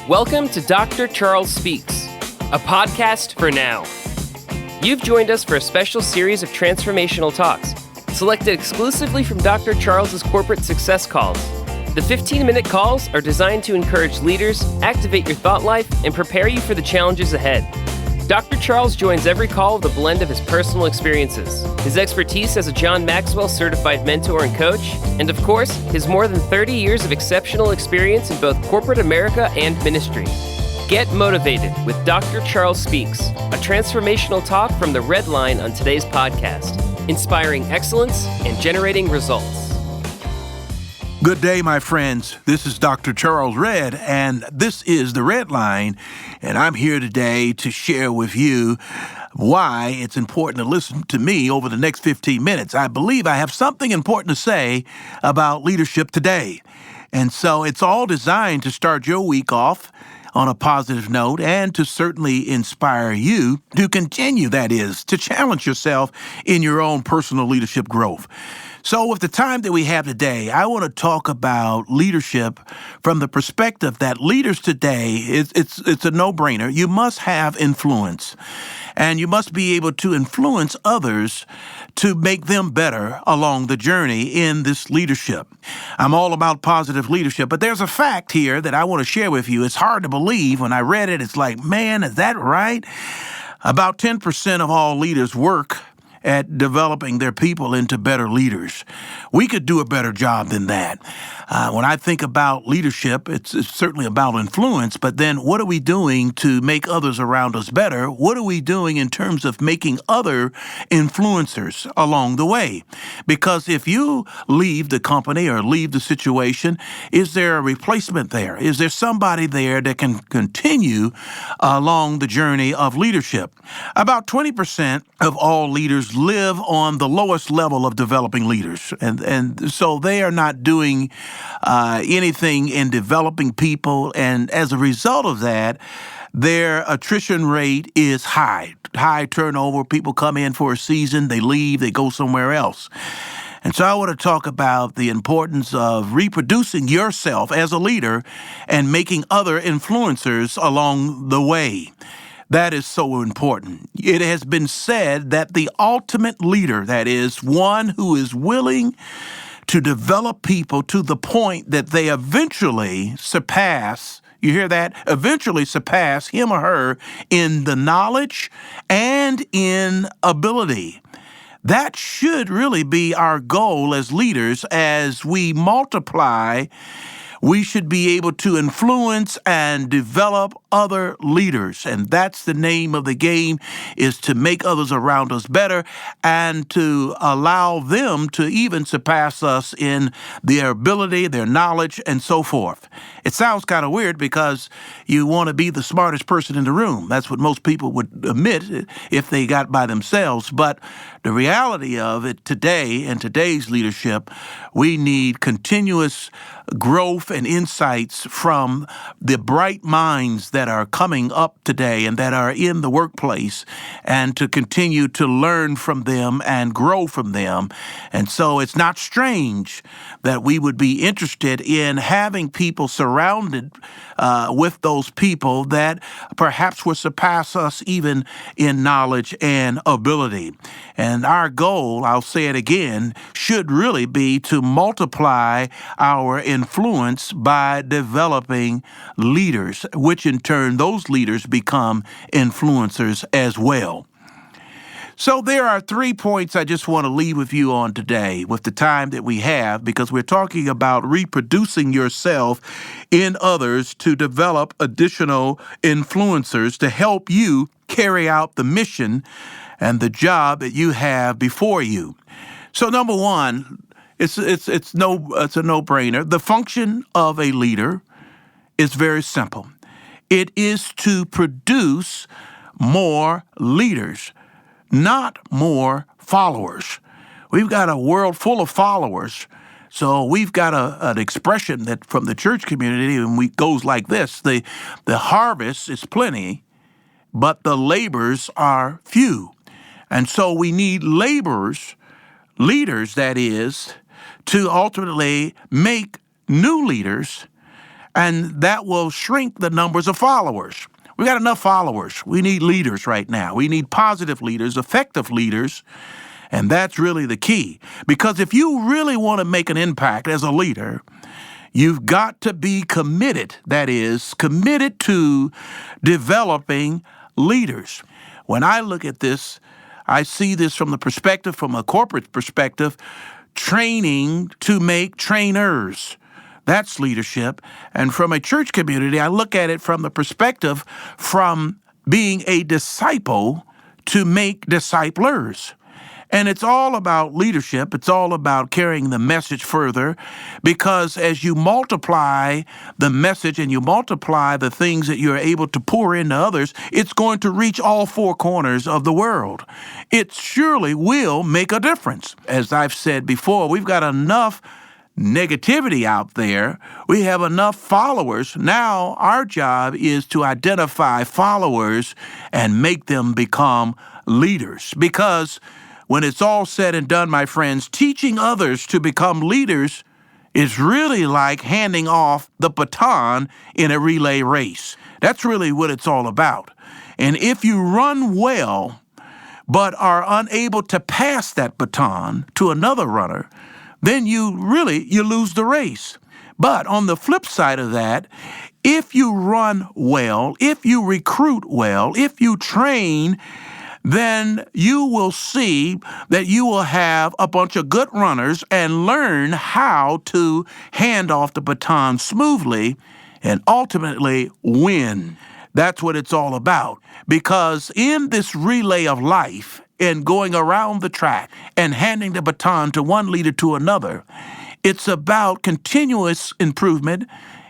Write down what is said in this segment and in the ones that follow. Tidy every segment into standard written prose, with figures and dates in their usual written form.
Welcome to Dr. Charles Speaks, a podcast for now. You've joined us for a special series of transformational talks, selected exclusively from Dr. Charles's corporate success calls. The 15-minute calls are designed to encourage leaders, activate your thought life, and prepare you for the challenges ahead. Dr. Charles joins every call with a blend of his personal experiences, his expertise as a John Maxwell certified mentor and coach, and of course, his more than 30 years of exceptional experience in both corporate America and ministry. Get motivated with Dr. Charles Speaks, a transformational talk from the Red Line on today's podcast, inspiring excellence and generating results. Good day, my friends. This is Dr. Charles Red, and this is the Red Line, and I'm here today to share with you why it's important to listen to me over the next 15 minutes. I believe I have something important to say about leadership today, and so it's all designed to start your week off on a positive note and to certainly inspire you to continue, that is, to challenge yourself in your own personal leadership growth. So with the time that we have today, I want to talk about leadership from the perspective that leaders today, it's a no-brainer. You must have influence, and you must be able to influence others to make them better along the journey in this leadership. I'm all about positive leadership, but there's a fact here that I want to share with you. It's hard to believe. When I read it, it's like, man, is that right? About 10% of all leaders work at developing their people into better leaders. We could do a better job than that. When I think about leadership, it's certainly about influence, but then what are we doing to make others around us better? What are we doing in terms of making other influencers along the way? Because if you leave the company or leave the situation, is there a replacement there? Is there somebody there that can continue along the journey of leadership? About 20% of all leaders live on the lowest level of developing leaders. And so they are not doing anything in developing people. And as a result of that, their attrition rate is high turnover. People come in for a season, they leave, they go somewhere else. And so I want to talk about the importance of reproducing yourself as a leader and making other influencers along the way. That is so important. It has been said that the ultimate leader, that is, one who is willing to develop people to the point that they eventually surpass, you hear that? Eventually surpass him or her in the knowledge and in ability. That should really be our goal as leaders. As we multiply, we should be able to influence and develop other leaders. And that's the name of the game, is to make others around us better and to allow them to even surpass us in their ability, their knowledge, and so forth. It sounds kind of weird because you want to be the smartest person in the room. That's what most people would admit if they got by themselves. But the reality of it today, in today's leadership, we need continuous growth and insights from the bright minds that are coming up today and that are in the workplace, and to continue to learn from them and grow from them. And so it's not strange that we would be interested in having people surrounded with those people that perhaps will surpass us even in knowledge and ability. And our goal, I'll say it again, should really be to multiply our influence by developing leaders, which in turn those leaders become influencers as well. So there are 3 points I just want to leave with you on today with the time that we have, because we're talking about reproducing yourself in others to develop additional influencers to help you carry out the mission and the job that you have before you. So number one, it's a no-brainer. The function of a leader is very simple. It is to produce more leaders, not more followers. We've got a world full of followers. So we've got an expression that from the church community, and it goes like this: the harvest is plenty, but the labors are few. And so we need laborers, leaders, that is, to ultimately make new leaders and that will shrink the numbers of followers. We got enough followers. We need leaders right now. We need positive leaders, effective leaders, and that's really the key. Because if you really want to make an impact as a leader, you've got to be committed, that is, committed to developing leaders. When I look at this, I see this from a corporate perspective, training to make trainers. That's leadership. And from a church community, I look at it from the perspective from being a disciple to make disciplers. And it's all about leadership. It's all about carrying the message further, because as you multiply the message and you multiply the things that you're able to pour into others, it's going to reach all four corners of the world. It surely will make a difference. As I've said before, we've got enough negativity out there. We have enough followers. Now our job is to identify followers and make them become leaders, because when it's all said and done, my friends, teaching others to become leaders is really like handing off the baton in a relay race. That's really what it's all about. And if you run well, but are unable to pass that baton to another runner, then you lose the race. But on the flip side of that, if you run well, if you recruit well, if you train, then you will see that you will have a bunch of good runners and learn how to hand off the baton smoothly and ultimately win. That's what it's all about. Because in this relay of life and going around the track and handing the baton to one leader to another, it's about continuous improvement.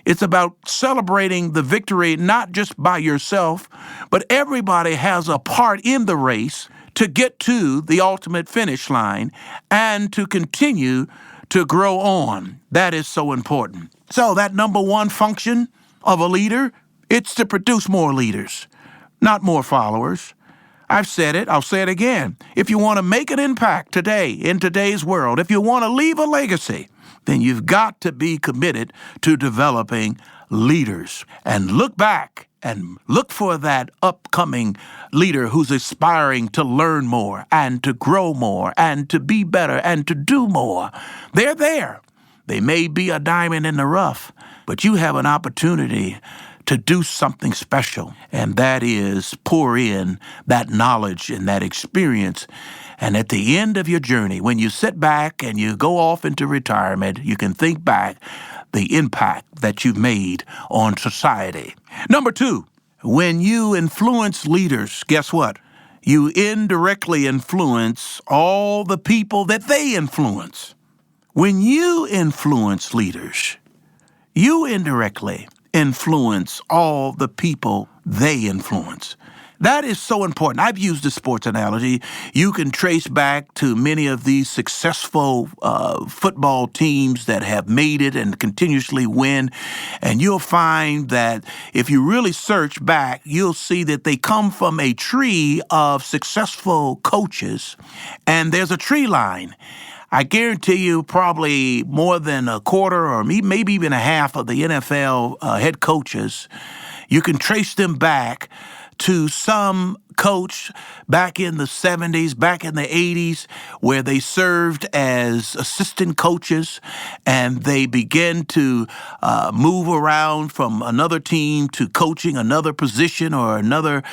It's about celebrating the victory, not just by yourself, but everybody has a part in the race to get to the ultimate finish line and to continue to grow on. That is so important. So that number one function of a leader, it's to produce more leaders, not more followers. I've said it, I'll say it again. If you want to make an impact today in today's world, if you want to leave a legacy, then you've got to be committed to developing leaders. And look back and look for that upcoming leader who's aspiring to learn more and to grow more and to be better and to do more. They're there. They may be a diamond in the rough, but you have an opportunity to do something special, and that is pour in that knowledge and that experience. And at the end of your journey, when you sit back and you go off into retirement, you can think back the impact that you've made on society. Number two, when you influence leaders, guess what? You indirectly influence all the people that they influence. When you influence leaders, you indirectly influence all the people they influence. That is so important. I've used the sports analogy. You can trace back to many of these successful football teams that have made it and continuously win. And you'll find that if you really search back, you'll see that they come from a tree of successful coaches. And there's a tree line. I guarantee you probably more than a quarter or maybe even a half of the NFL head coaches, you can trace them back to some coach back in the 70s, back in the 80s, where they served as assistant coaches and they began to move around from another team to coaching another position or another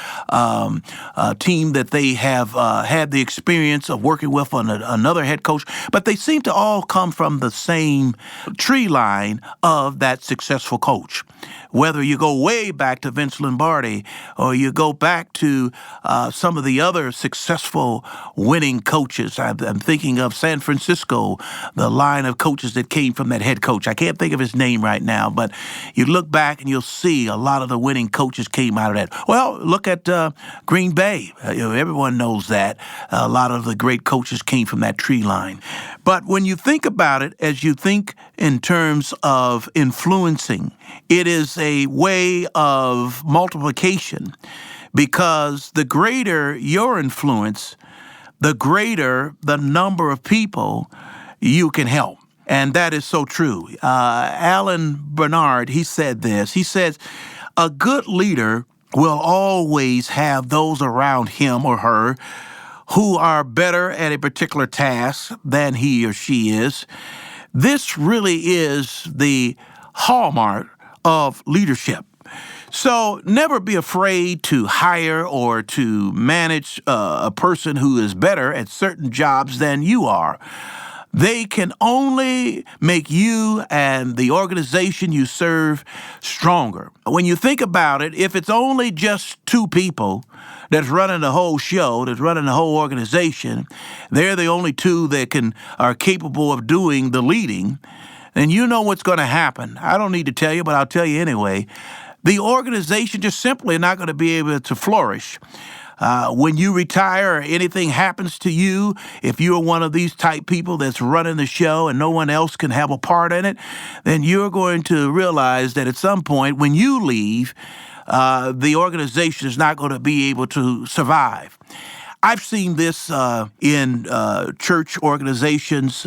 team that they have had the experience of working with on another head coach. But they seem to all come from the same tree line of that successful coach. Whether you go way back to Vince Lombardi or you go back to some of the other successful winning coaches. I'm thinking of San Francisco, the line of coaches that came from that head coach. I can't think of his name right now, but you look back and you'll see a lot of the winning coaches came out of that. Well, look at Green Bay. Everyone knows that. A lot of the great coaches came from that tree line. But when you think about it, as you think in terms of influencing, it is a way of multiplication, because the greater your influence, the greater the number of people you can help. And that is so true. Alan Bernard, he said this. He says, a good leader will always have those around him or her who are better at a particular task than he or she is. This really is the hallmark of leadership. So never be afraid to hire or to manage a person who is better at certain jobs than you are. They can only make you and the organization you serve stronger. When you think about it, if it's only just two people that's running the whole show, that's running the whole organization, they're the only two that are capable of doing the leading, then you know what's going to happen. I don't need to tell you, but I'll tell you anyway. The organization just simply not going to be able to flourish. When you retire or anything happens to you, if you're one of these type people that's running the show and no one else can have a part in it, then you're going to realize that at some point when you leave, the organization is not going to be able to survive. I've seen this in church organizations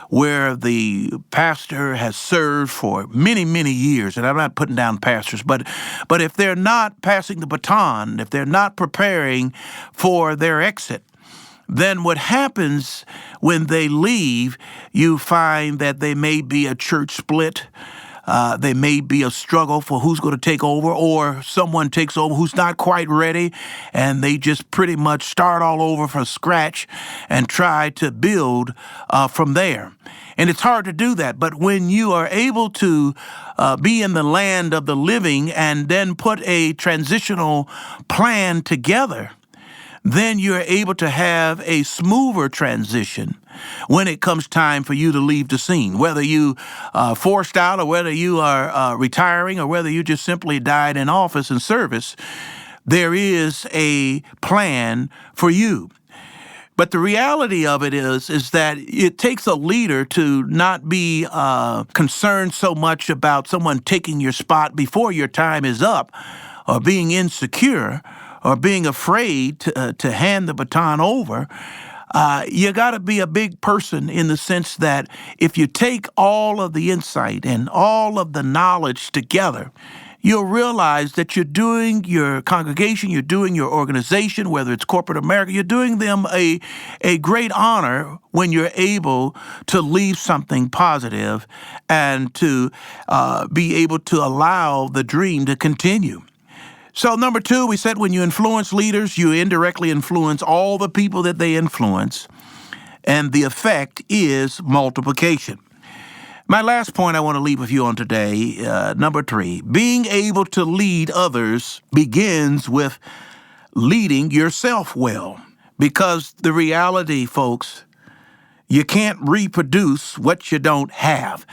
where the pastor has served for many, many years, and I'm not putting down pastors, but if they're not passing the baton, if they're not preparing for their exit, then what happens when they leave, you find that there may be a church split. There may be a struggle for who's going to take over, or someone takes over who's not quite ready, and they just pretty much start all over from scratch and try to build from there. And it's hard to do that. But when you are able to be in the land of the living and then put a transitional plan together, then you're able to have a smoother transition when it comes time for you to leave the scene, whether you forced out or whether you are retiring or whether you just simply died in office and service. There is a plan for you. But the reality of it is that it takes a leader to not be concerned so much about someone taking your spot before your time is up, or being insecure, or being afraid to hand the baton over. You got to be a big person in the sense that if you take all of the insight and all of the knowledge together, you'll realize that you're doing your congregation, you're doing your organization, whether it's corporate America, you're doing them a great honor when you're able to leave something positive and to be able to allow the dream to continue. So number 2, we said when you influence leaders, you indirectly influence all the people that they influence, and the effect is multiplication. My last point I want to leave with you on today, number 3, being able to lead others begins with leading yourself well. Because the reality, folks, you can't reproduce what you don't have.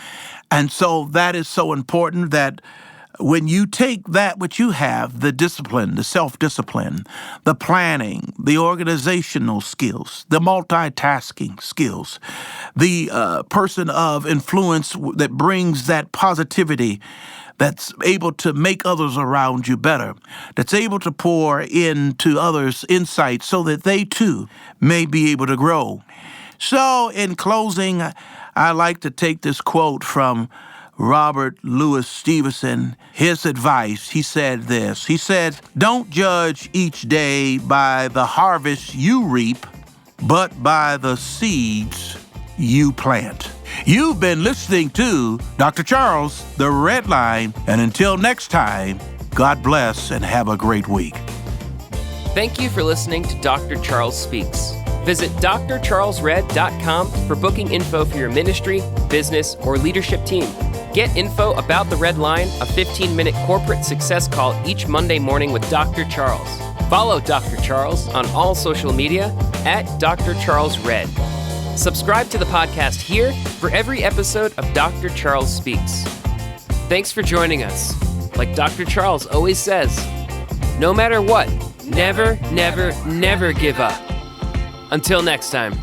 And so that is so important that when you take that which you have, the discipline, the self-discipline, the planning, the organizational skills, the multitasking skills, the person of influence that brings that positivity, that's able to make others around you better, that's able to pour into others' insights so that they too may be able to grow. So in closing, I like to take this quote from Robert Louis Stevenson. His advice, he said this. He said, "Don't judge each day by the harvest you reap, but by the seeds you plant." You've been listening to Dr. Charles, The Red Line, and until next time, God bless and have a great week. Thank you for listening to Dr. Charles Speaks. Visit drcharlesred.com for booking info for your ministry, business, or leadership team. Get info about The Red Line, a 15-minute corporate success call each Monday morning with Dr. Charles. Follow Dr. Charles on all social media at Dr. Charles Red. Subscribe to the podcast here for every episode of Dr. Charles Speaks. Thanks for joining us. Like Dr. Charles always says, no matter what, never, never, never give up. Until next time.